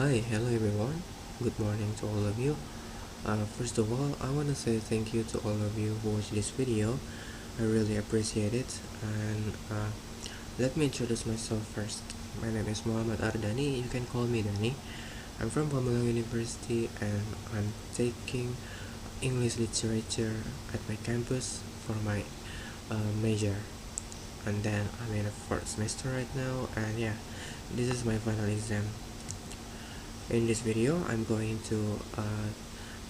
Hi, hello everyone. Good morning to all of you. First of all, I want to say thank you to all of you who watched this video. I really appreciate it. And let me introduce myself first. My name is Muhammad Ardani. You can call me Dani. I'm from Pamulang University and I'm taking English literature at my campus for my major. And then I'm in a fourth semester right now, and yeah, this is my final exam. In this video, I'm going to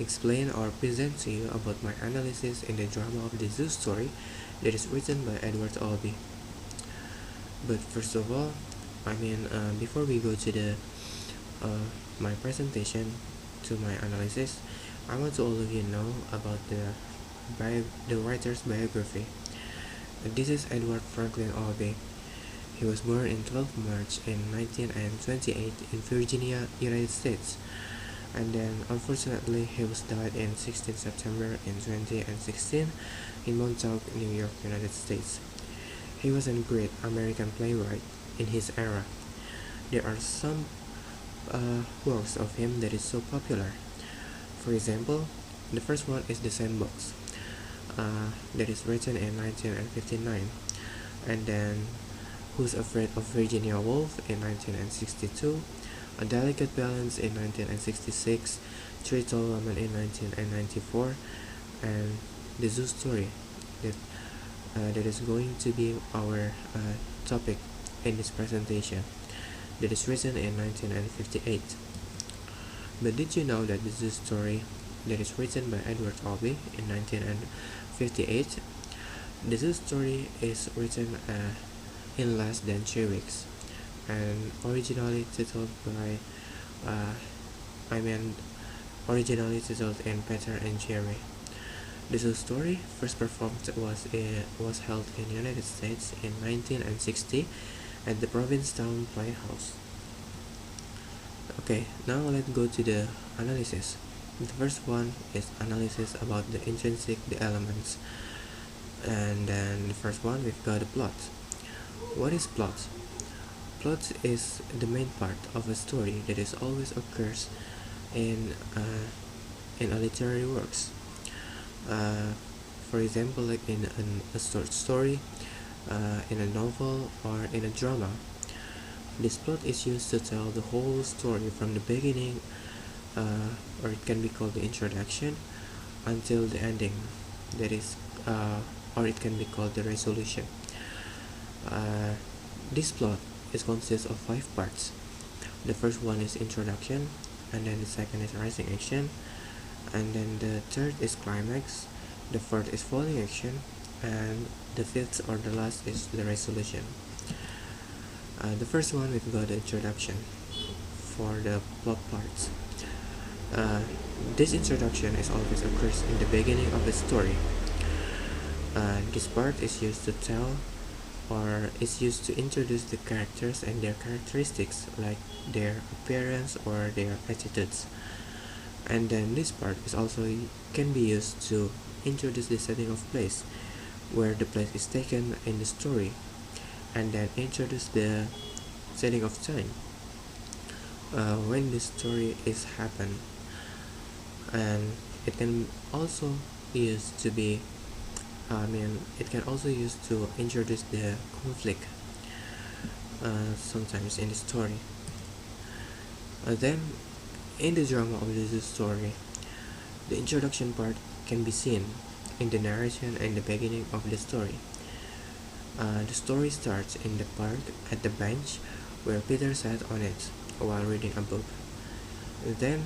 explain or present to you about my analysis in the drama of the Zeus story that is written by Edward Albee. But first of all, before we go to the my presentation to my analysis, I want to all of you know about the writer's biography. This is Edward Franklin Albee. He was born in 12 March in 1928 in Virginia, United States, and then unfortunately he was died in 16 September in 2016 in Montauk, New York, United States. He was a great American playwright in his era. There are some works of him that is so popular. For example, the first one is The Sandbox, that is written in 1959, and then Who's Afraid of Virginia Woolf in 1962, A Delicate Balance in 1966, Three Tall Women in 1994, and The Zoo Story that is going to be our topic in this presentation, that is written in 1958. But did you know that The Zoo Story that is written by Edward Albee in 1958, The Zoo Story is written in less than 3 weeks, and originally titled in Peter and Jerry. The Zoo Story first performed was held in the United States in 1960 at the Provincetown Playhouse. Okay, now let's go to the analysis. The first one is analysis about the elements, and then the first one we've got the plot. What is plot? Plot is the main part of a story that is always occurs in a literary works. For example, like in a short story, in a novel, or in a drama. This plot is used to tell the whole story from the beginning, or it can be called the introduction, until the ending. That is, or it can be called the resolution. This plot consists of 5 parts. The first one is introduction, and then the second is rising action, and then the third is climax, the fourth is falling action, and the fifth or the last is the resolution. The first one we've got the introduction for the plot parts. This introduction is always occurs in the beginning of the story. This part is used to tell or is used to introduce the characters and their characteristics, like their appearance or their attitudes. And then this part is also can be used to introduce the setting of place, where the place is taken in the story, and then introduce the setting of time, when the story is happened. And it can also used to be it can also use to introduce the conflict sometimes in the story. Then, in the drama of the story, the introduction part can be seen in the narration and the beginning of the story. The story starts in the park at the bench where Peter sat on it while reading a book. Then,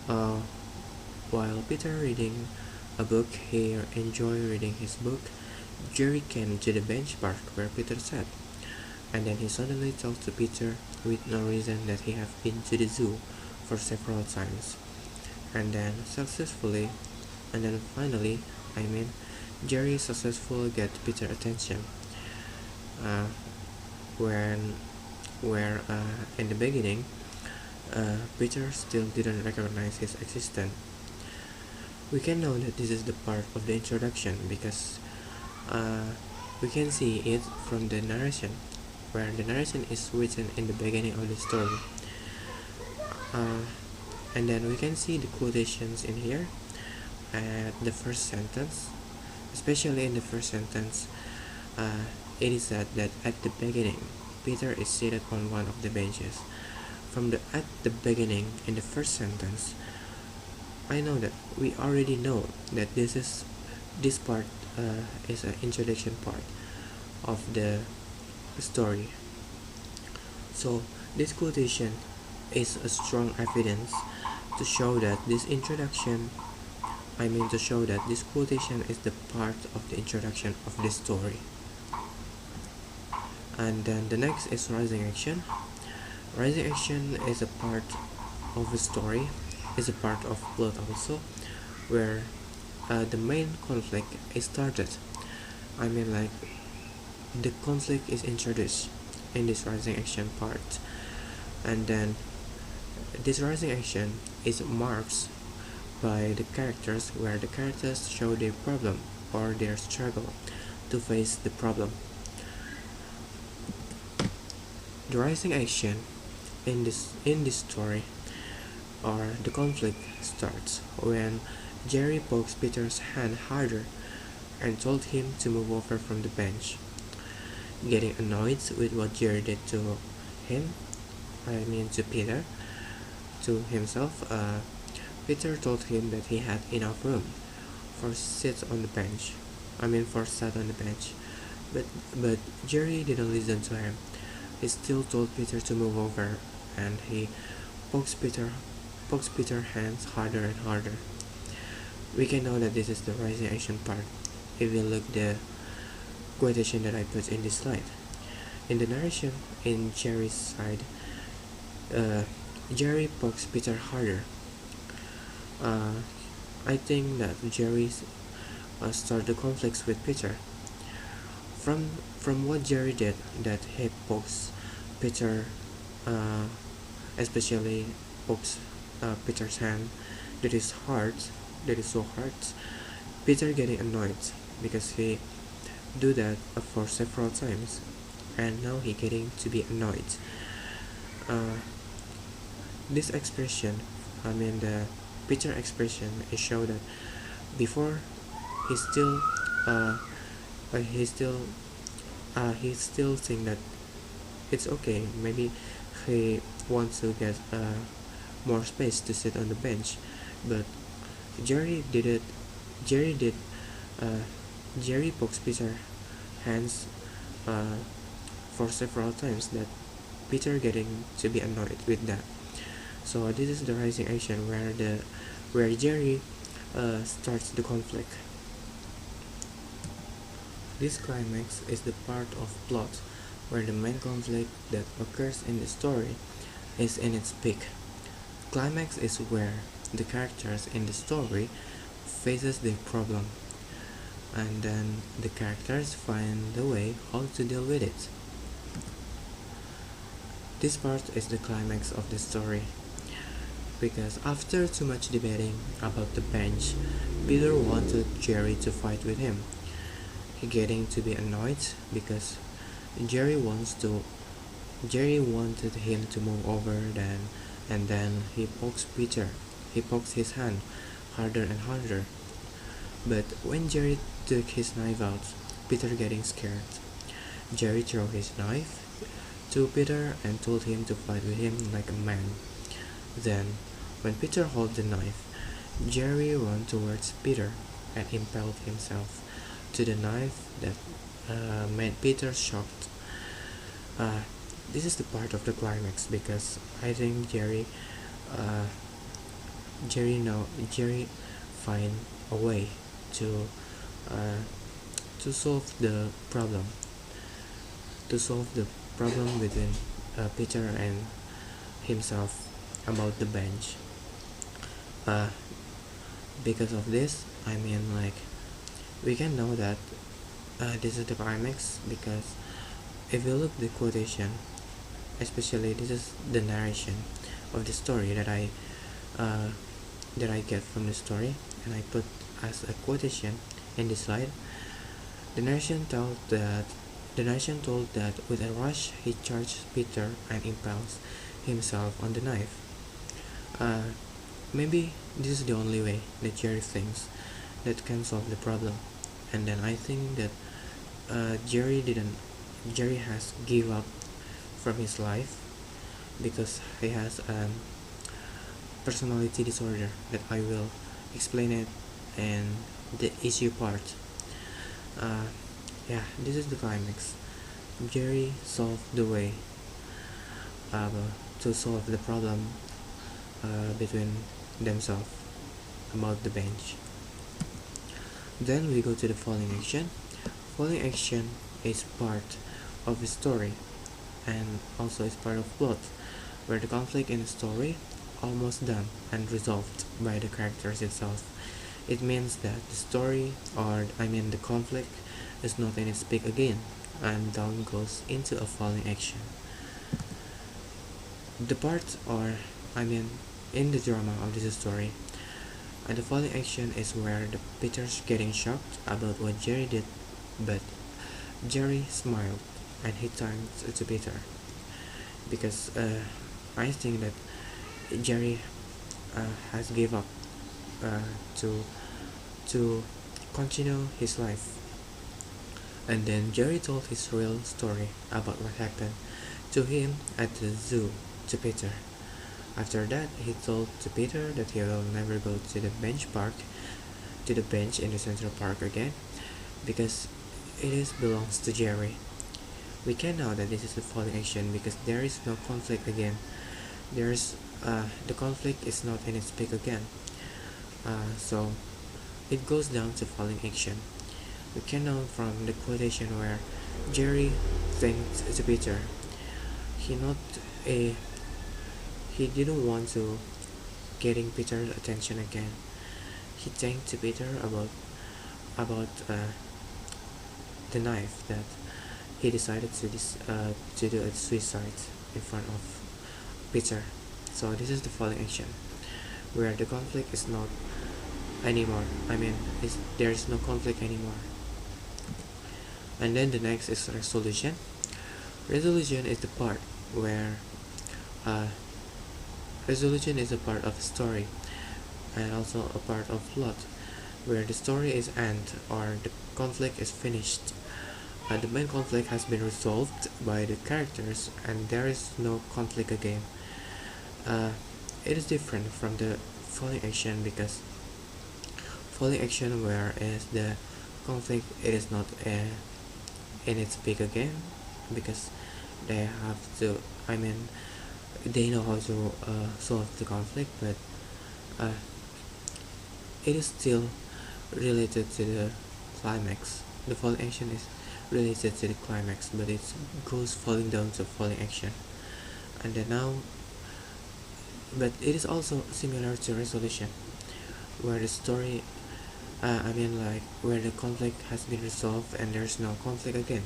while Peter reading a book, he enjoyed reading his book. Jerry came to the bench park where Peter sat, and then he suddenly talked to Peter with no reason that he had been to the zoo for several times, and then finally, Jerry successfully get Peter's attention, where in the beginning, Peter still didn't recognize his existence. We can know that this is the part of the introduction because we can see it from the narration, where the narration is written in the beginning of the story. uh, and then we can see the quotations in here at the first sentence. Especially in the first sentence, it is said that at the beginning Peter is seated on one of the benches. At the beginning, in the first sentence, I know that we already know that this part is an introduction part of the story. So this quotation is a strong evidence to show that to show that this quotation is the part of the introduction of this story. And then the next is rising action. Rising action is a part of a story, is a part of plot also, where the main conflict is started. Like the conflict is introduced in this rising action part, and then this rising action is marked by the characters, where the characters show their problem or their struggle to face the problem. The rising action in this story, or the conflict, starts when Jerry pokes Peter's hand harder and told him to move over from the bench. Getting annoyed with what Jerry did to him, to Peter, to himself, Peter told him that he had enough room for sit on the bench. For sat on the bench, but Jerry didn't listen to him. He still told Peter to move over, and he pokes Peter's hands harder and harder. We can know that this is the rising action part if we look the quotation that I put in this slide. In the narration, in Jerry's side, Jerry pokes Peter harder. I think that Jerry started the conflicts with Peter. From what Jerry did, that he pokes Peter, especially pokes Peter's hand that is so hard. Peter getting annoyed because he do that for several times, and now he getting to be annoyed. This expression, the Peter expression, is show that before he still he still think that it's okay. Maybe he wants to get more space to sit on the bench, but Jerry did it. Jerry did. Jerry pokes Peter's hands for several times, that Peter getting to be annoyed with that. So this is the rising action where Jerry starts the conflict. This climax is the part of plot where the main conflict that occurs in the story is in its peak. Climax is where the characters in the story faces their problem, and then the characters find the way how to deal with it. This part is the climax of the story, because after too much debating about the bench, Peter wanted Jerry to fight with him. He getting to be annoyed because Jerry wanted him to move over, and then he pokes Peter. He pokes his hand harder and harder. But when Jerry took his knife out, Peter getting scared. Jerry threw his knife to Peter and told him to fight with him like a man. Then, when Peter held the knife, Jerry ran towards Peter and impaled himself to the knife that made Peter shocked. This is the part of the climax, because I think Jerry find a way to solve the problem, between Peter and himself about the bench. Because of this, we can know that this is the climax, because if you look the quotation, especially this is the narration of the story that I get from the story, and I put as a quotation in this slide. The narration told that with a rush he charged Peter and impales himself on the knife. Uh, Maybe this is the only way that Jerry thinks that can solve the problem. And then I think that Jerry has give up from his life because he has a personality disorder that I will explain it in the issue part. Uh, yeah, this is the climax. Jerry solved the way uh, to solve the problem between themselves about the bench. Then we go to the falling action. Falling action is part of a story and also is part of plot, where the conflict in the story almost done and resolved by the characters itself. It means that the story, or I mean the conflict, is not in its peak again, and down goes into a falling action. The part, or I mean, in the drama of this story, and the falling action is where the Peter's getting shocked about what Jerry did, but Jerry smiled and he turned to Peter because I think that Jerry has give up uh, to to continue his life. And then Jerry told his real story about what happened to him at the zoo to Peter. After that, he told to Peter that he will never go to the bench in the Central Park again, because it is belongs to Jerry. We can know that this is the falling action because there is no conflict again. There's the conflict is not in its peak again. So it goes down to falling action. We can know from the quotation where Jerry thanked to Peter. He not a he didn't want to getting Peter's attention again. He thanked to Peter about the knife that he decided to do a suicide in front of Peter. So this is the falling action, where the conflict is not anymore. I mean, there is no conflict anymore. And then the next is resolution. Resolution is the part where uh, resolution is a part of a story and also a part of plot, where the story is end or the conflict is finished. The main conflict has been resolved by the characters and there is no conflict again. Uh, it is different from the falling action because falling action where is the conflict it is not in its peak again because they have to I mean they know how to solve the conflict, but uh, it is still related to the climax. The falling action is related to the climax, but it goes falling down to falling action. And then now, but it is also similar to resolution, where the story, like where the conflict has been resolved and there's no conflict again.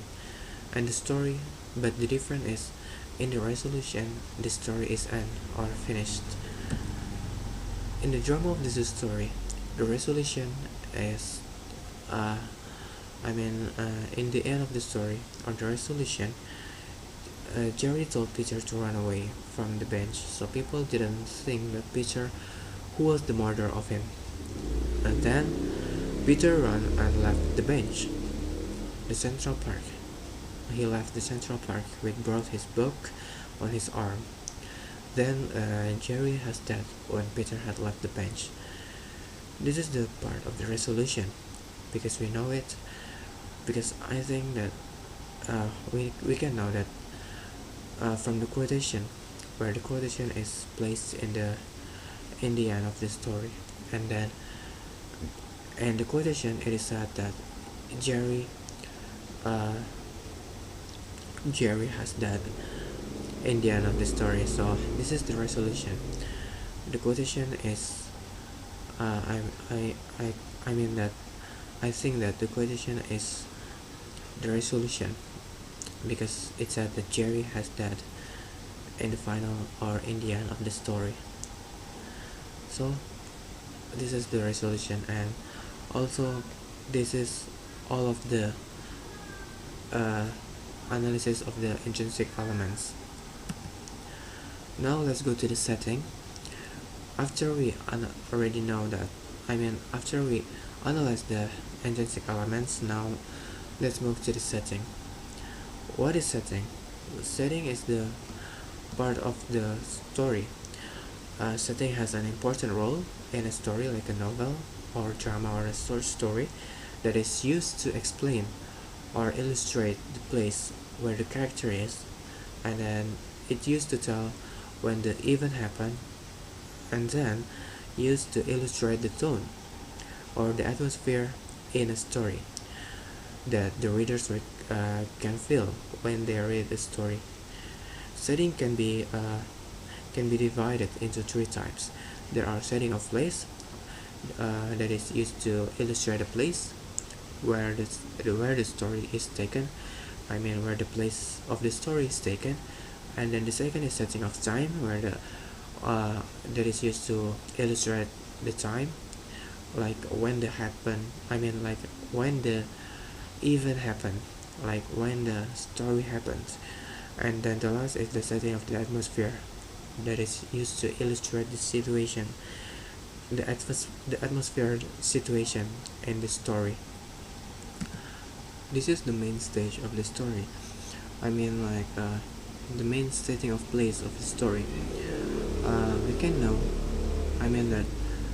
And the story, but the difference is, in the resolution, the story is end or finished. In the drama of this story, the resolution is, in the end of the story, or the resolution, Jerry told Peter to run away from the bench, so people didn't think that Peter who was the murderer of him. And then Peter ran and left the bench, the Central Park. He left the Central Park with brought his book on his arm. Then Jerry has dead when Peter had left the bench. This is the part of the resolution because we know it. Because I think that we can know that from the quotation, where the quotation is placed in the end of the story, and then in the quotation it is said that Jerry Jerry has died in the end of the story. So this is the resolution. The quotation is I mean that I think that the quotation is the resolution because it said that Jerry has died in the final or in the end of the story. So this is the resolution, and also this is all of the analysis of the intrinsic elements. Now let's go to the setting. after we already know that, after we analyze the intrinsic elements, now let's move to the setting. What is setting? Setting is the part of the story. Setting has an important role in a story like a novel or drama or a short story that is used to explain or illustrate the place where the character is, and then it used to tell when the event happened, and then used to illustrate the tone or the atmosphere in a story that the readers can feel when they read the story. Setting can be divided into three types. There are setting of place, that is used to illustrate a place where the story is taken. Where the place of the story is taken. And then the second is setting of time, where the that is used to illustrate the time, like when the happen. Like when the event happened, like when the story happens. And then the last is the setting of the atmosphere, that is used to illustrate the situation, the atmosphere situation in the story. This is the main stage of the story. The main setting of place of the story. We can know, that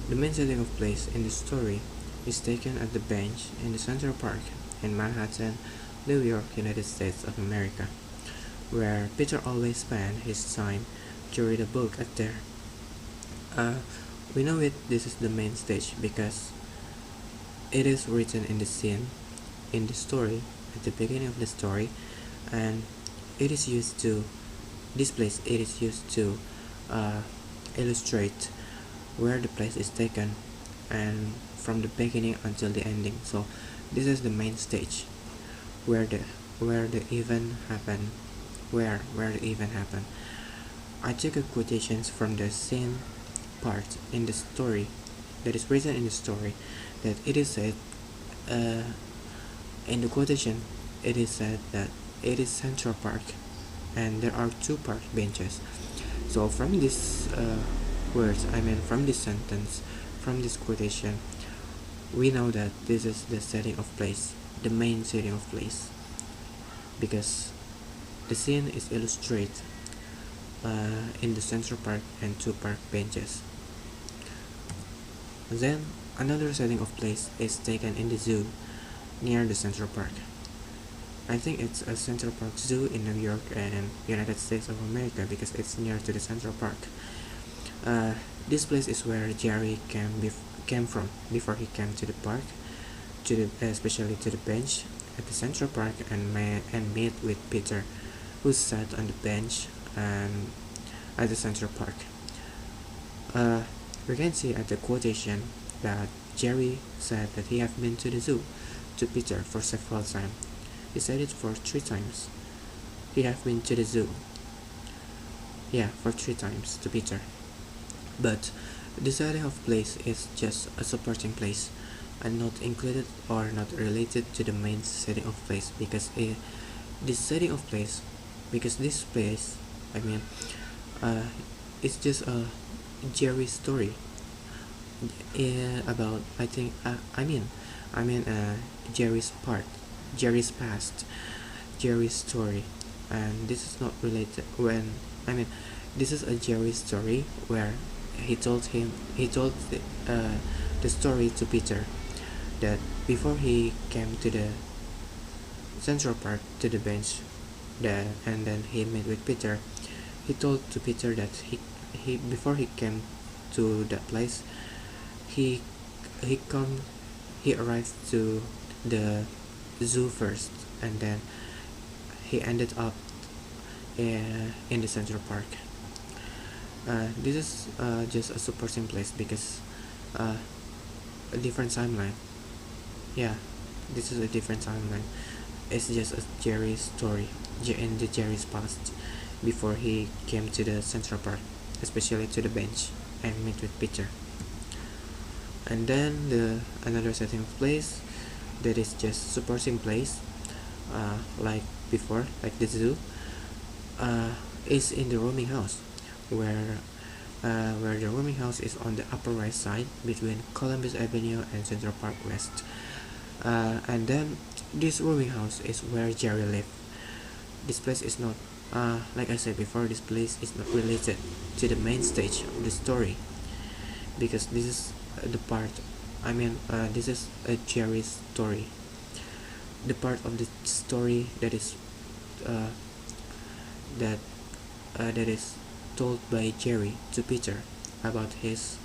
the main setting of place in the story is taken at the bench in the Central Park in Manhattan, New York, United States of America, where Peter always spent his time to read a book at there. We know this is the main stage because it is written in the scene, in the story, at the beginning of the story, and it is used to, this place, it is used to illustrate where the place is taken, and from the beginning until the ending. So this is the main stage where the event happened, where the event happened. I took a quotations from the scene part in the story, that is written in the story, that it is said, in the quotation it is said that it is Central Park and there are two park benches. So from this words, from this sentence, from this quotation, we know that this is the setting of place, the main setting of place, because the scene is illustrated in the Central Park and two park benches. Then another setting of place is taken in the zoo near the Central Park. I think it's a Central Park Zoo in New York and United States of America because it's near to the Central Park. This place is where Jerry came from before he came to the park, especially to the bench at the Central Park, and meet with Peter, who sat on the bench and at the Central Park. We can see at the quotation that Jerry said that he have been to the zoo to Peter for several times. He said it for 3 times. He have been to the zoo. Yeah, for 3 times to Peter. But the setting of place is just a supporting place and not included or not related to the main setting of place, because this setting of place, because this place, it's just a Jerry story about, Jerry's past, Jerry's story, and this is not related this is a Jerry story where he told the story to Peter, that before he came to the Central Park to the bench, and then he met with Peter. He told to Peter that he before he came to that place, he arrived to the zoo first, and then he ended up in the Central Park. This is just a supporting place because a different timeline. Yeah, this is a different timeline. It's just a Jerry story in the Jerry's past before he came to the Central Park, especially to the bench and meet with Peter. And then another setting of place that is just supporting place, like before, like the zoo, is in the rooming house, where where the rooming house is on the upper right side between Columbus Avenue and Central Park West. And then this rooming house is where Jerry lived. This place is not, like I said before, this place is not related to the main stage of the story, because this is the part, this is a Jerry's story. The part of the story that is uh, that that is told by Jerry to Peter about his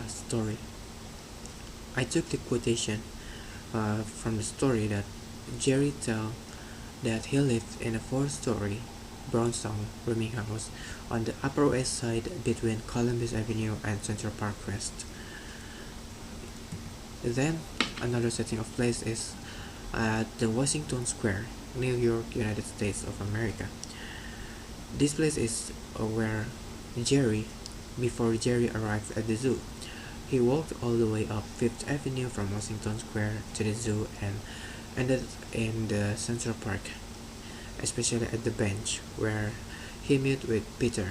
story. I took the quotation from the story that Jerry tell that he lived in a four-story brownstone rooming house on the Upper West Side between Columbus Avenue and Central Park West. Then another setting of place is at the Washington Square, New York, United States of America. This place is where Jerry, before Jerry arrived at the zoo, he walked all the way up Fifth Avenue from Washington Square to the zoo and ended in the Central Park, especially at the bench where he met with Peter,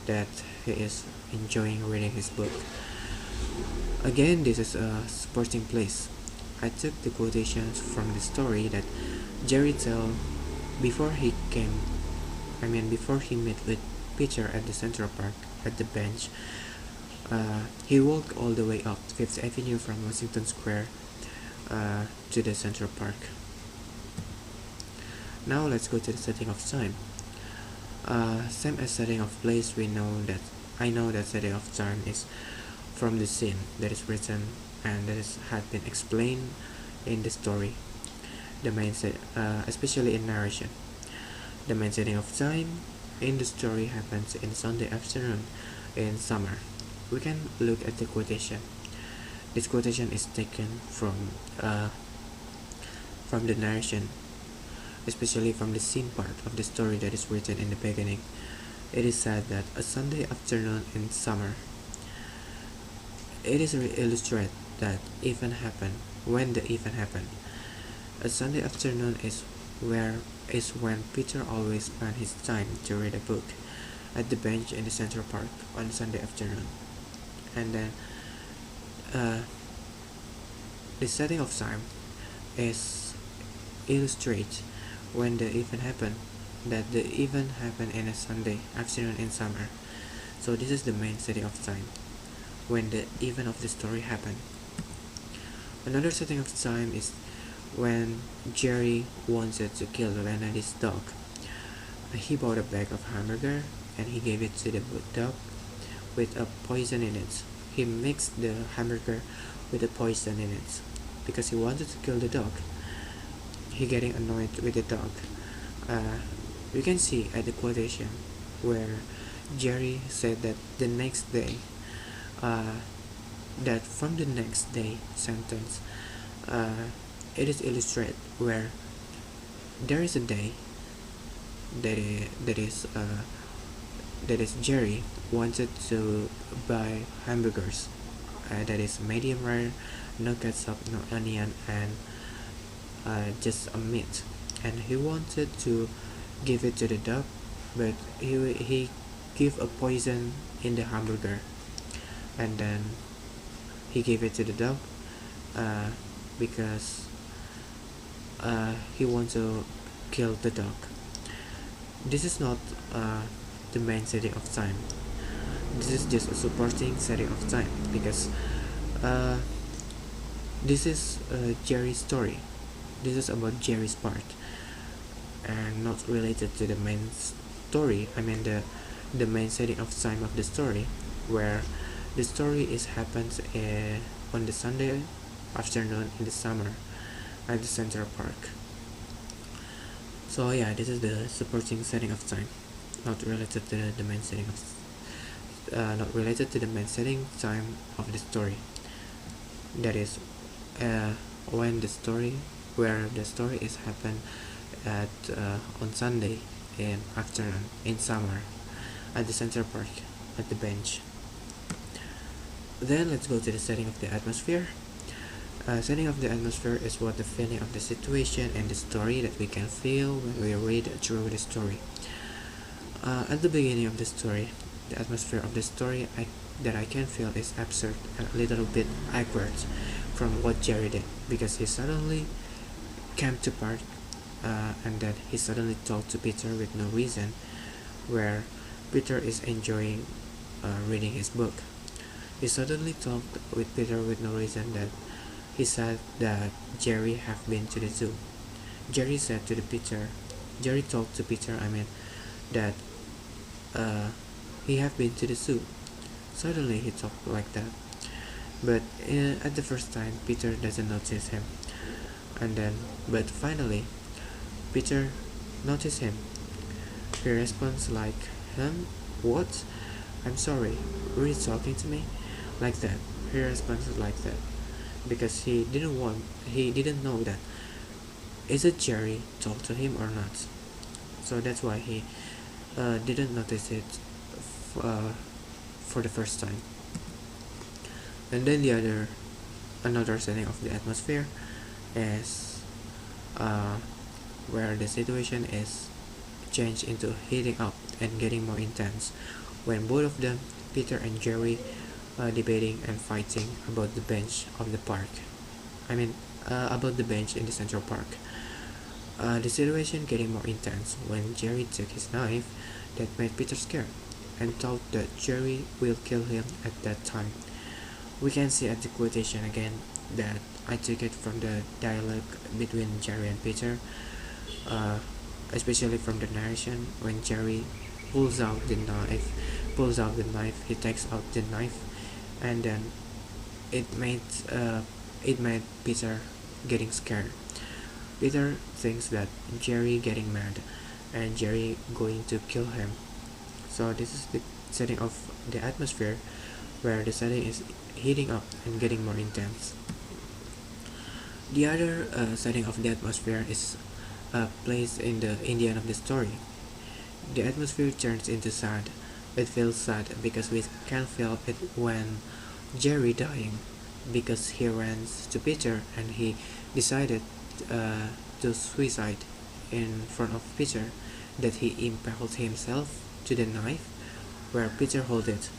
that he is enjoying reading his book. Again, this is a sporting place. I took the quotations from the story that Jerry told before he before he met with Peter at the Central Park at the bench. He walked all the way up Fifth Avenue from Washington Square to the Central Park. Now let's go to the setting of time. Same as setting of place, I know that setting of time is from the scene that is written and that had been explained in the story. The main especially in narration. The main setting of time in the story happens in Sunday afternoon in summer. We can look at the quotation. This quotation is taken from the narration, especially from the scene part of the story that is written in the beginning. It is said that a Sunday afternoon in summer. It is illustrated that event happened when the event happened. A Sunday afternoon is when Peter always spent his time to read a book at the bench in the Central Park on Sunday afternoon. And then the setting of time is illustrate when the event happened, that the event happened in a Sunday afternoon in summer. So this is the main setting of time when the event of the story happened. Another setting of time is when Jerry wanted to kill Leonard's dog. He bought a bag of hamburger and he gave it to the dog with a poison in it. He mixed the hamburger with the poison in it because he wanted to kill the dog. He getting annoyed with the dog. You can see at the quotation where Jerry said that the next day, that from the next day sentence, it is illustrated where there is a day that is Jerry wanted to buy hamburgers, that is medium rare, no ketchup, no onion, and just a meat, and he wanted to give it to the dog, but he gave a poison in the hamburger, and then he gave it to the dog because he wants to kill the dog. This is not the main setting of time. This is just a supporting setting of time because this is Jerry's story. This is about Jerry's part and not related to the main story. The main setting of time of the story, where the story happens on the Sunday afternoon in the summer at the Central Park. So yeah, this is the supporting setting of time, not related to the main setting not related to the main setting time of the story. That is when the story is happened at on Sunday in afternoon in summer at the Central Park at the bench. Then let's go to the setting of the atmosphere. Setting of the atmosphere is what the feeling of the situation and the story that we can feel when we read through the story. At the beginning of the story, the atmosphere of the story that I can feel is absurd and a little bit awkward from what Jerry did, because he suddenly came to park, and then he suddenly talked to Peter with no reason, where Peter is enjoying reading his book. He suddenly talked with Peter with no reason, that he said that Jerry have been to the zoo. Jerry said to the Peter, Jerry talked to Peter, that uh, he have been to the zoo. Suddenly he talked like that, but at the first time Peter doesn't notice him, but finally Peter noticed him. He responds like, what? I'm sorry, were you talking to me? Like that. He responds like that because he didn't know that is it Jerry talk to him or not. So that's why he didn't notice it for the first time. And then another setting of the atmosphere is where the situation is changed into heating up and getting more intense when both of them, Peter and Jerry, debating and fighting about the bench of the park. About the bench in the Central Park. The situation getting more intense when Jerry took his knife that made Peter scared and thought that Jerry will kill him at that time. We can see at the quotation again that I took it from the dialogue between Jerry and Peter, especially from the narration when Jerry pulls out the knife, he takes out the knife, and then it made Peter getting scared. Peter thinks that Jerry getting mad and Jerry going to kill him. So this is the setting of the atmosphere where the setting is heating up and getting more intense. The other setting of the atmosphere is placed in the Indian of the story. The atmosphere turns into sad. It feels sad because we can feel it when Jerry dying, because he runs to Peter and he decided to suicide in front of Peter, that he impaled himself to the knife where Peter held it.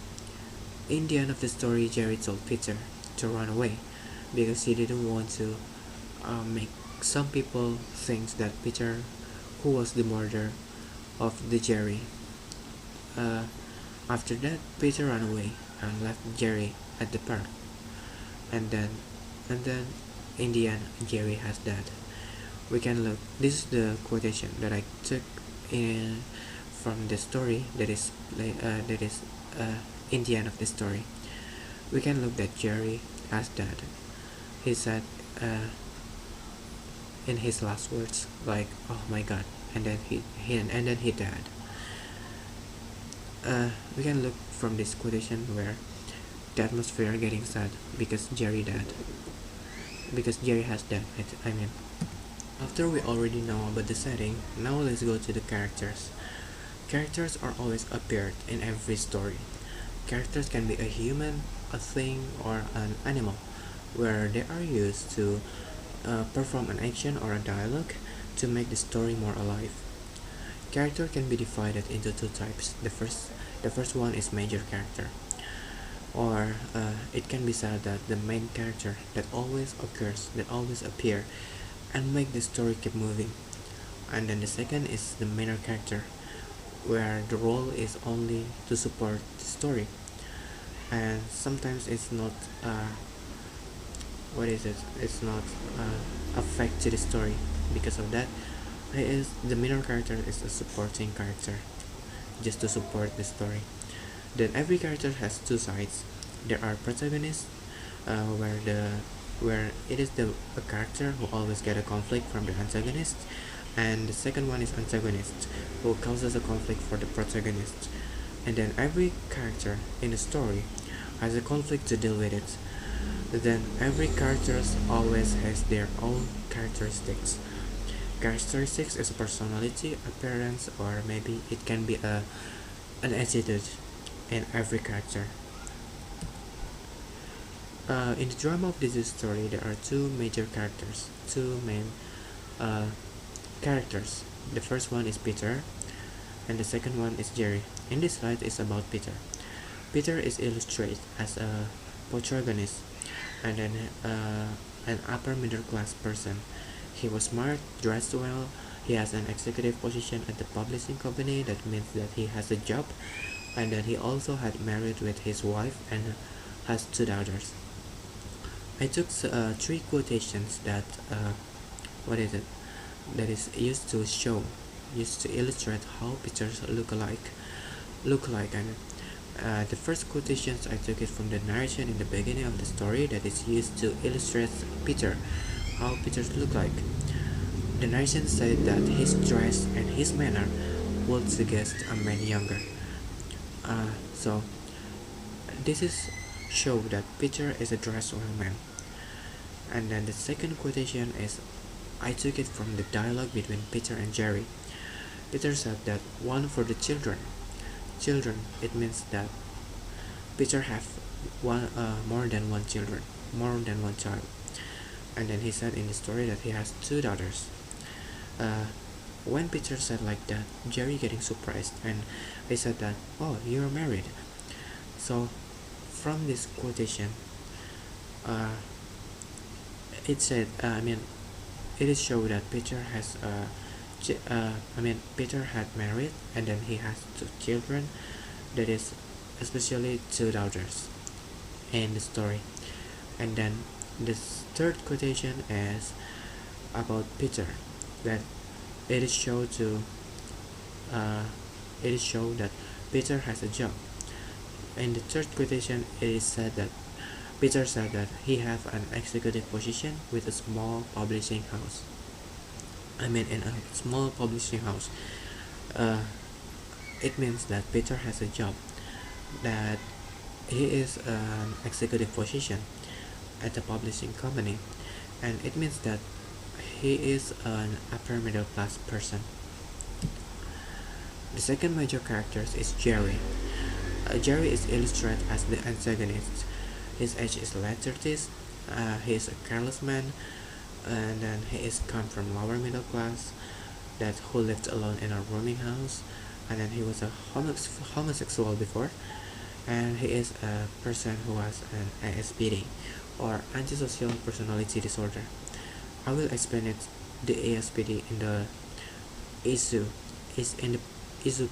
In the end of the story, Jerry told Peter to run away because he didn't want to make some people think that Peter who was the murderer of the Jerry. After that, Peter ran away and left Jerry at the park, and then in the end Jerry has died. We can look, this is the quotation that I took from the story that is in the end of the story. We can look that Jerry has died. He said in his last words like, oh my god, and then he died. We can look from this quotation where the atmosphere getting sad because Jerry died, because Jerry has died. After we already know about the setting, now let's go to the characters. Characters are always appeared in every story. Characters can be a human, a thing, or an animal, where they are used to perform an action or a dialogue to make the story more alive. Character can be divided into two types. The first one is major character, or it can be said that the main character that always occurs, that always appear, and make the story keep moving. And then the second is the minor character, where the role is only to support the story, and sometimes it's not it's not affect to the story. Because of that, the minor character is a supporting character, just to support the story. Then every character has two sides. There are protagonists, where it is a character who always get a conflict from the antagonist, and the second one is antagonist, who causes a conflict for the protagonist. And then every character in a story has a conflict to deal with it. Then every character always has their own characteristics. Characteristics is a personality, appearance, or maybe it can be an attitude in every character. In the drama of this story, there are two major characters, two main characters. The first one is Peter, and the second one is Jerry. In this slide is about Peter. Peter is illustrated as a protagonist and then an upper middle class person. He was smart, dressed well, he has an executive position at the publishing company. That means that he has a job, and then he also had married with his wife and has two daughters. I took three quotations that what is it that is used to illustrate how pictures look like and the first quotations I took it from the narration in the beginning of the story that is used to illustrate Peter, how Peters look like. The narration said that his dress and his manner would suggest a man younger. So this is show that Peter is a dressed well man. And then the second quotation is I took it from the dialogue between Peter and Jerry. Peter said that one for the children. Children, it means that Peter have more than one child. And then he said in the story that he has two daughters. When Peter said like that, Jerry getting surprised, and he said that, oh, you're married. So from this quotation, it said, it is show that Peter has Peter had married, and then he has two children, that is especially two daughters in the story. And then this third quotation is about Peter, that it is show that Peter has a job. In the third quotation, it is said that Peter said that he have an executive position with a small publishing house. In a small publishing house. It means that Peter has a job, that he is an executive position at a publishing company, and it means that he is an upper middle class person. The second major character is Jerry. Jerry is illustrated as the antagonist. His age is late 30s. He is a careless man, and then he is come from lower middle class, that who lived alone in a rooming house, and then he was a homosexual before, and he is a person who has an ASPD, or antisocial personality disorder. I will explain it, the ASPD, in the issue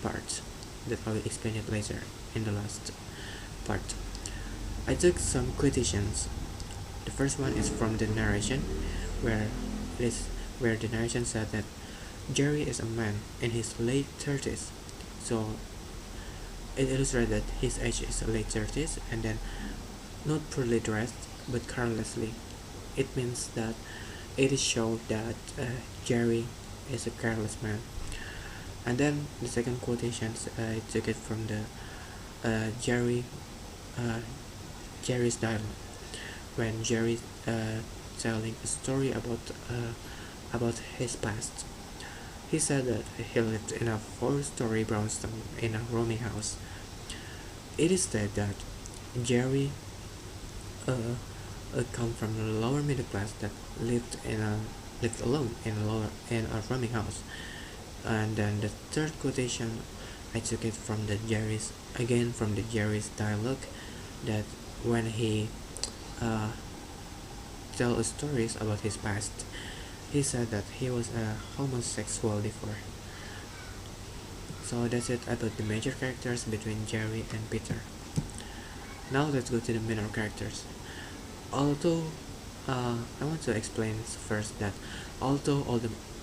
part, that I will explain it later in the last part. I took some quotations. The first one is from the narration, where the narration said that Jerry is a man in his late 30s. So it illustrates that his age is late 30s, and then not poorly dressed but carelessly. It means that it is shown that Jerry is a careless man. And then the second quotation, I took it from the Jerry's dialogue, when Jerry telling a story about his past. He said that he lived in a 4-story brownstone in a rooming house. It is said that Jerry come from the lower middle class, that lived alone in a rooming house. And then the third quotation, I took it from the Jerry's dialogue, that when he tell stories about his past, he said that he was a homosexual before. So that's it about the major characters between Jerry and Peter. Now let's go to the minor characters. Although I want to explain first that although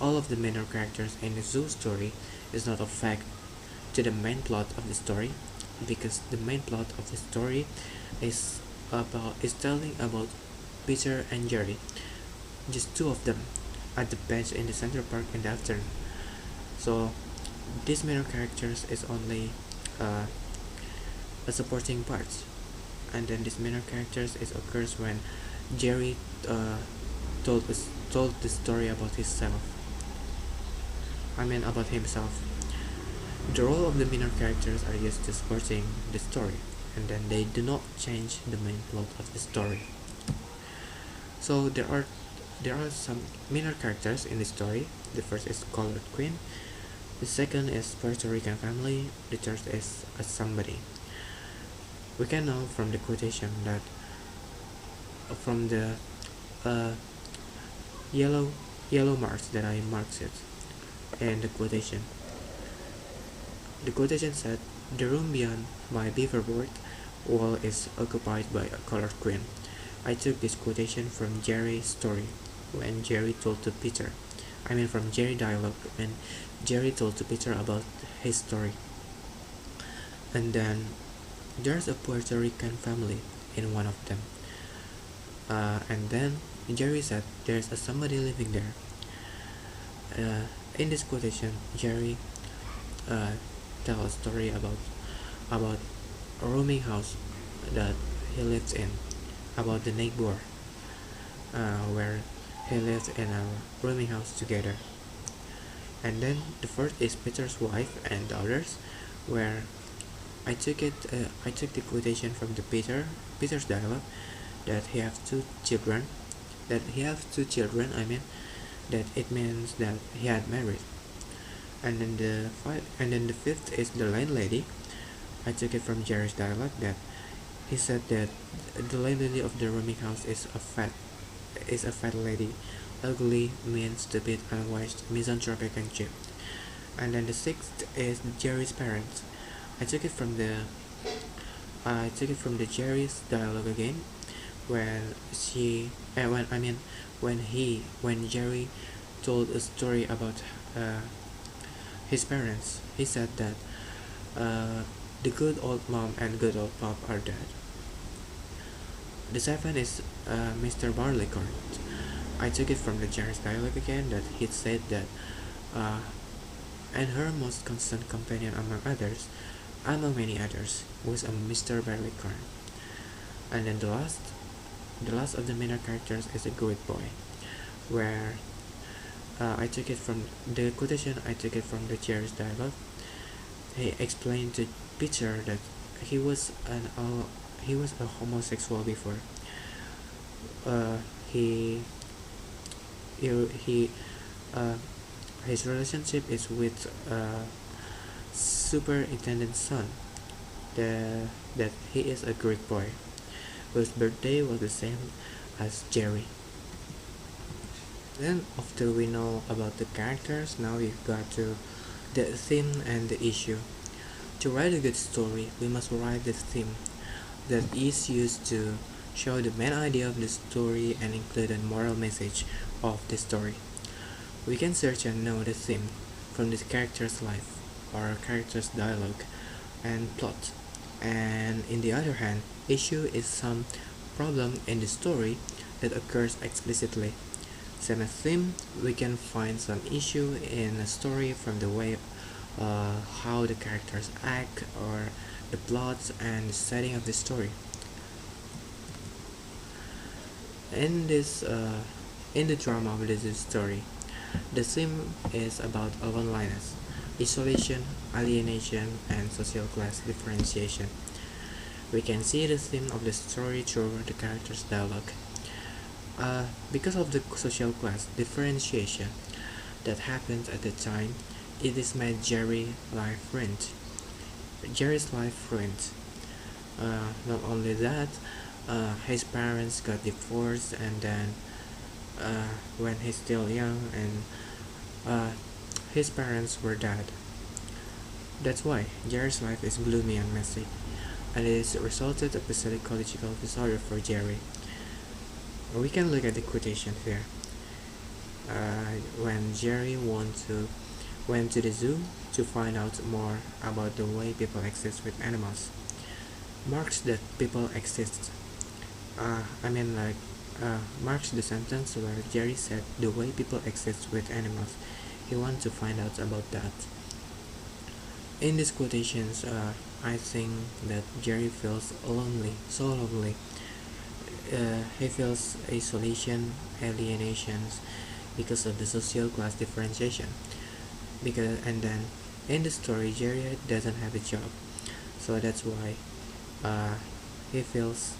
all of the minor characters in the zoo story is not a fact to the main plot of the story, because the main plot of the story is telling about Peter and Jerry, just two of them, at the bench in the Central Park in the afternoon. So these minor characters is only a supporting part, and then this minor characters occurs when Jerry told the story about himself. About himself. The role of the minor characters are used to supporting the story, and then they do not change the main plot of the story. So there are some minor characters in the story. The first is Colored Queen. The second is Puerto Rican family. The third is a somebody. We can know from the quotation that from the uh, yellow yellow marks that I marked it in the quotation. The quotation said, "The room beyond my beaverboard wall is occupied by a colored queen." I took this quotation from Jerry's story when Jerry told to Peter. I mean from Jerry dialogue when Jerry told to Peter about his story. And then there's a Puerto Rican family in one of them. And then Jerry said there's a somebody living there. In this quotation, Jerry uh, tell a story about a rooming house that he lived in, about the neighbor, where he lived in a rooming house together. And then the first is Peter's wife and daughters, where I took the quotation from the Peter's dialogue that he have two children, I mean that it means that he had married. And then the fifth is the landlady. I took it from Jerry's dialogue that he said that the landlady of the rooming house is a fat lady, ugly, mean, stupid, unwise, misanthropic, and cheap. And then the sixth is Jerry's parents. I took it from the Jerry's dialogue again, when when Jerry told a story about his parents. He said that uh, the good old mom and good old pop are dead. The seventh is Mr. Barleycorn. I took it from the Jerry's dialogue again that he said that uh, and her most constant companion among many others, was a Mr. Barleycorn. And then the last of the minor characters is a good boy, where I took it from the quotation. I took it from the Jerry's dialogue. He explained to Peter that he was a homosexual before. Uh, he he his relationship is with superintendent's son. That he is a Greek boy whose birthday was the same as Jerry. Then after we know about the characters, now we've got to the theme and the issue. To write a good story, we must write the theme that is used to show the main idea of the story and include a moral message of the story. We can search and know the theme from the character's life or character's dialogue and plot. And in the other hand, issue is some problem in the story that occurs explicitly. Same as theme, we can find some issue in a story from the way how the characters act or the plots and the setting of the story. In this in the drama of this story, the theme is about loneliness, isolation, alienation, and social class differentiation. We can see the theme of the story through the characters' dialogue. Because of the social class differentiation that happened at the time, it is made Jerry's life ruined. Not only that, his parents got divorced, and then when he's still young, and his parents were dead. That's why Jerry's life is gloomy and messy, and it is resulted of a psychological disorder for Jerry. We can look at the quotation here. When Jerry went to the zoo to find out more about the way people exist with animals, marks that people exist. Marks the sentence where Jerry said the way people exist with animals. He wants to find out about that. In these quotations, I think that Jerry feels lonely, so lonely. He feels isolation, alienations because of the social class differentiation. And then in the story, Jerry doesn't have a job, so that's why he feels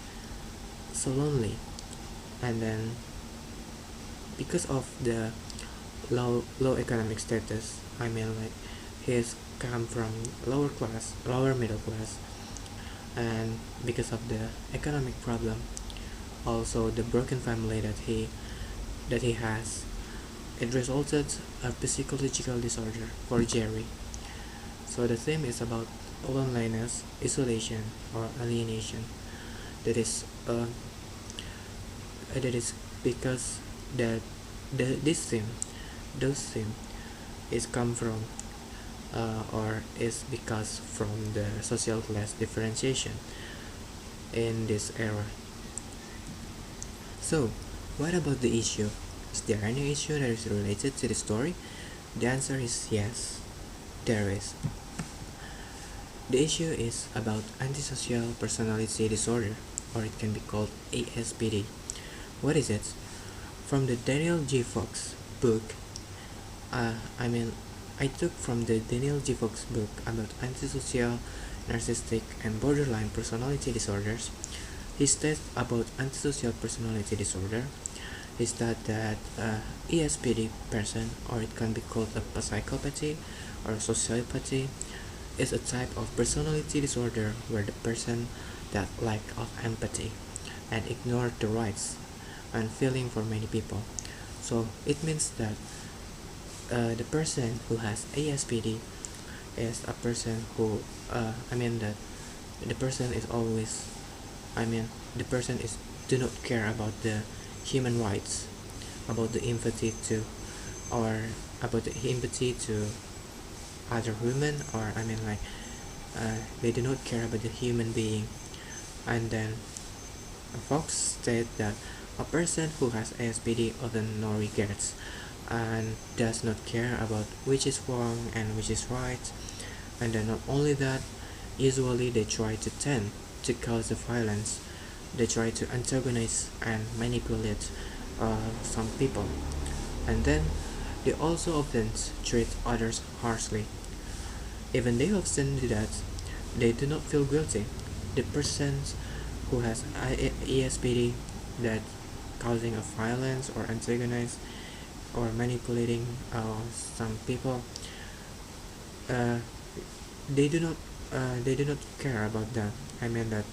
so lonely. And then because of the low economic status, he's come from lower middle class, and because of the economic problem, also the broken family that he has, it resulted a psychological disorder for Jerry. So the theme is about loneliness, isolation, or alienation. That is that is because that this theme, those theme, is come from or is because from the social class differentiation in this era. So, what about the issue? Is there any issue that is related to the story? The answer is yes, there is. The issue is about antisocial personality disorder, or it can be called ASPD. What is it? From the Daniel G. Fox book, I mean, I took from the Daniel G. Fox book about antisocial, narcissistic, and borderline personality disorders. He states about antisocial personality disorder is that ESPD person, or it can be called a psychopathy or sociopathy, is a type of personality disorder where the person that lack of empathy and ignore the rights and feeling for many people. So it means that the person who has ASPD is a person who that the person is always the person is do not care about the human rights, about the empathy to or about the empathy to other women, or they do not care about the human being. And then Fox stated that a person who has ASPD often no regrets and does not care about which is wrong and which is right. And then not only that, usually they try to tend to cause the violence. They try to antagonize and manipulate some people. And then they also often treat others harshly. Even they often do that, they do not feel guilty. The person who has ESPD that causing a violence or antagonize or manipulating some people, uh, they do not care about that. That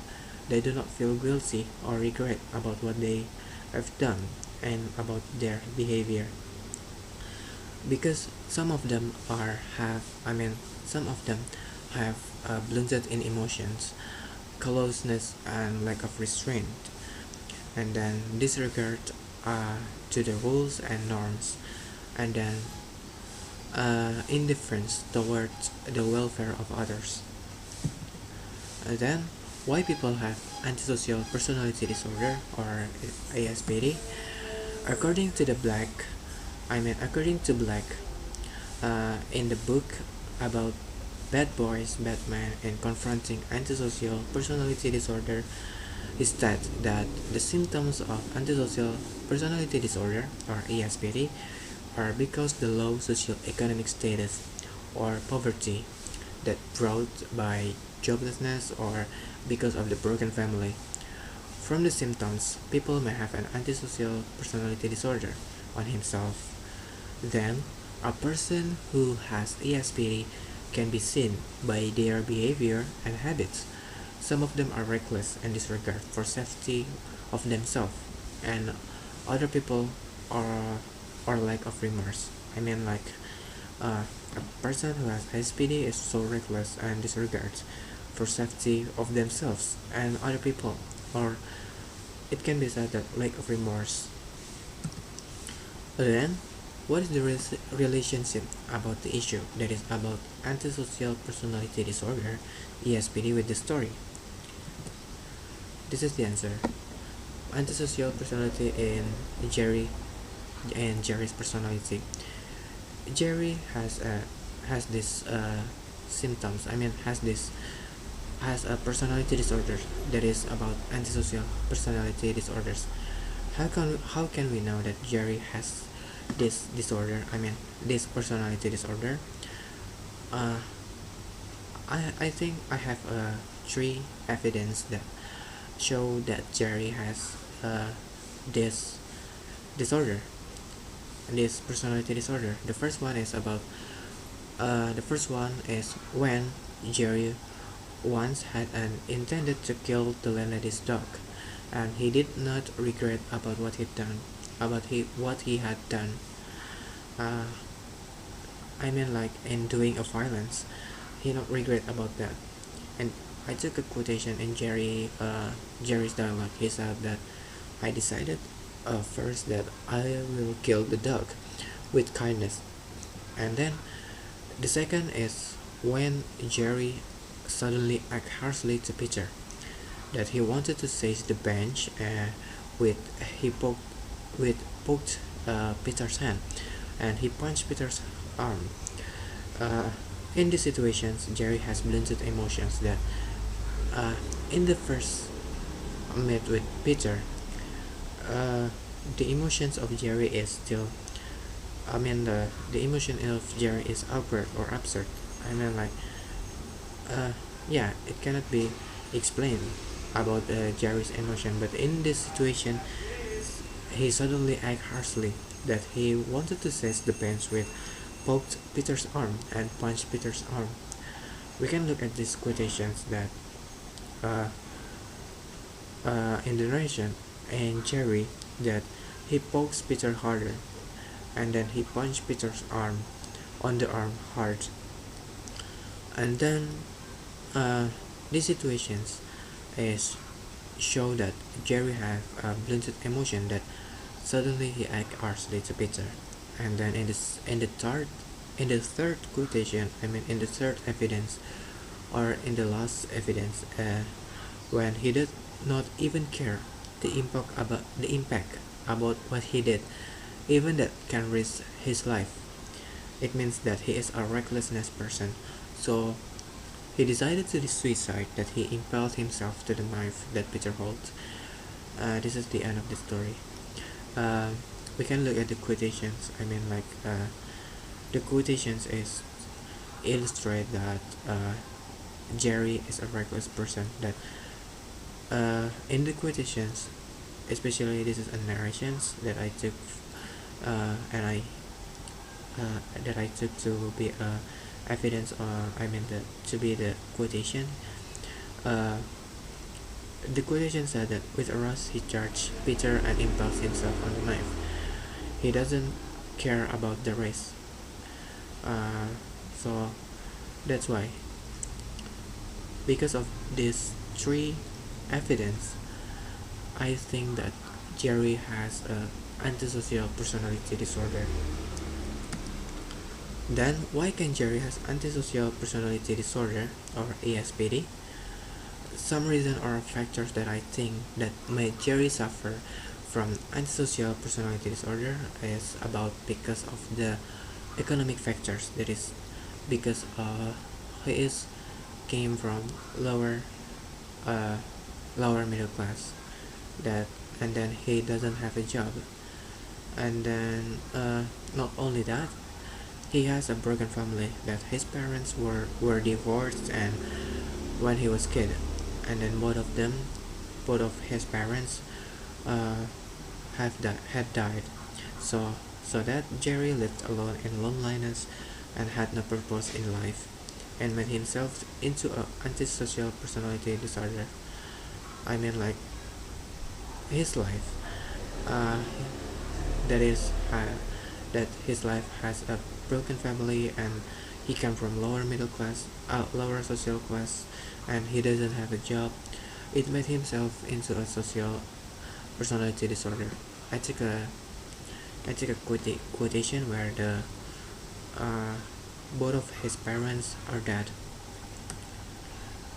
they do not feel guilty or regret about what they have done and about their behavior, because some of them have blunted in emotions, closeness, and lack of restraint, and then disregard to the rules and norms, and then indifference towards the welfare of others. And then, why people have antisocial personality disorder, or ASPD? According to according to Black, in the book about bad boys, Batman, and confronting antisocial personality disorder, is that the symptoms of antisocial personality disorder, or ASPD, are because the low socioeconomic status or poverty that brought by joblessness or because of the broken family. From the symptoms, people may have an antisocial personality disorder on himself. Then, a person who has ASPD can be seen by their behavior and habits. Some of them are reckless and disregard for safety of themselves, and other people are lack of remorse. A person who has ASPD is so reckless and disregards for safety of themselves and other people, or it can be said that lack of remorse. Then, what is the relationship about the issue that is about antisocial personality disorder, ESPD, with the story? This is the answer. Antisocial personality in Jerry and Jerry's personality. Jerry has this symptoms. Has a personality disorder that is about antisocial personality disorders. How can we know that Jerry has this disorder? This personality disorder. I think I have three evidence that show that Jerry has this disorder, this personality disorder. The first one is about The first one is when Jerry once had an intended to kill the landlady's dog, and he did not regret about what he had done. Uh, I mean, like in doing a violence, he not regret about that. And I took a quotation in Jerry's dialogue. He said that I decided first that I will kill the dog with kindness, and then the second is when Jerry suddenly acted harshly to Peter, that he wanted to seize the bench with he poked Peter's hand, and he punched Peter's arm. Uh, in these situations, Jerry has blunted emotions that uh, in the first meet with Peter, uh, the emotions of Jerry is still. I mean, the emotion of Jerry is awkward or absurd. I mean, like, yeah, it cannot be explained about Jerry's emotion, but in this situation, he suddenly acted harshly that he wanted to seize the bench with poked Peter's arm and punched Peter's arm. We can look at these quotations that uh, in the narration and Jerry that he pokes Peter harder and then he punched Peter's arm on the arm hard. And then these situations is show that Jerry have a blunted emotion that suddenly he act harshly to Peter. And then in the third quotation, I mean in the third evidence or in the last evidence, when he did not even care the impact about what he did, even that can risk his life. It means that he is a recklessness person. So he decided to suicide that he impaled himself to the knife that Peter holds. This is the end of the story. Uh, we can look at the quotations. I mean, like the quotations is illustrate that Jerry is a reckless person. That in the quotations, especially this is a narrations that I took and I that I took to be evidence or I mean to be the quotation. Uh, the quotation said that with a rush he charged Peter and impaled himself on the knife. He doesn't care about the race. So that's why because of these three evidence, I think that Jerry has a antisocial personality disorder. Then why can Jerry has antisocial personality disorder or ASPD? Some reason or factors that I think that made Jerry suffer from antisocial personality disorder is about because of the economic factors. That is because he is came from uh, lower middle class, that and then he doesn't have a job, and then not only that, he has a broken family, that his parents were divorced and when he was kid, and then both of his parents uh, had died. So that Jerry lived alone in loneliness and had no purpose in life, and made himself into a antisocial personality disorder. I mean, like his life, uh, that is that his life has a broken family and he come from lower middle class, lower social class, and he doesn't have a job. It made himself into a social personality disorder. I took a quotation where the uh, both of his parents are dead.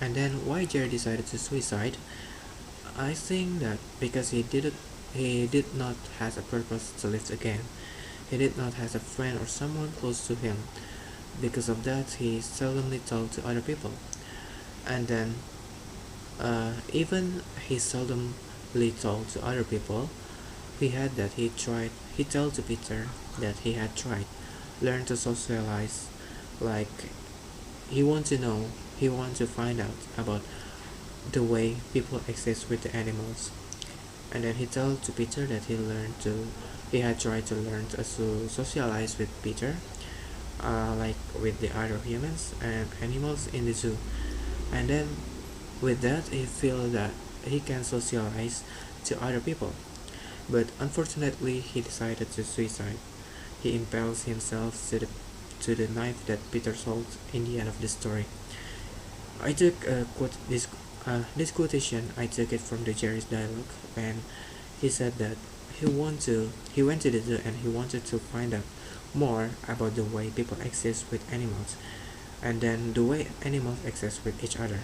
And then why Jerry decided to suicide? I think that because he did not have a purpose to live again. He did not have a friend or someone close to him. Because of that, he seldomly talked to other people. And then even he seldomly talked to other people, he told to Peter that he had tried learn to socialize, like he want to know he want to find out about the way people exist with the animals. And then he told to Peter that he had tried to learn to socialize with Peter, like with the other humans and animals in the zoo. And then with that, he feels that he can socialize to other people. But unfortunately, he decided to suicide. He impales himself to the knife that Peter sold in the end of the story. I took this quotation. I took it from the Jerry's dialogue, and he said that he went to the zoo and he wanted to find out more about the way people exist with animals, and then the way animals exist with each other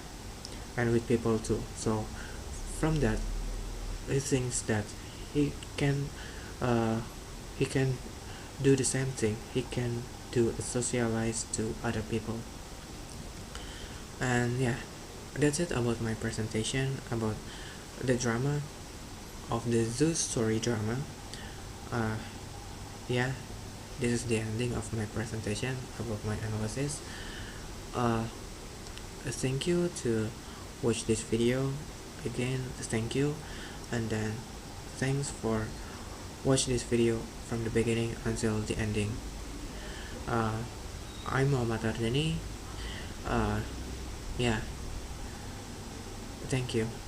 and with people too. So from that, he thinks that he can uh, he can do the same thing. He can do socialize to other people. And yeah, that's it about my presentation about the drama of the zoo story drama. uh, yeah, this is the ending of my presentation about my analysis. uh, Thank you to watch this video again. Thank you, and then thanks for watch this video from the beginning until the ending. uh, I'm Muhammad Ardani. Yeah, thank you.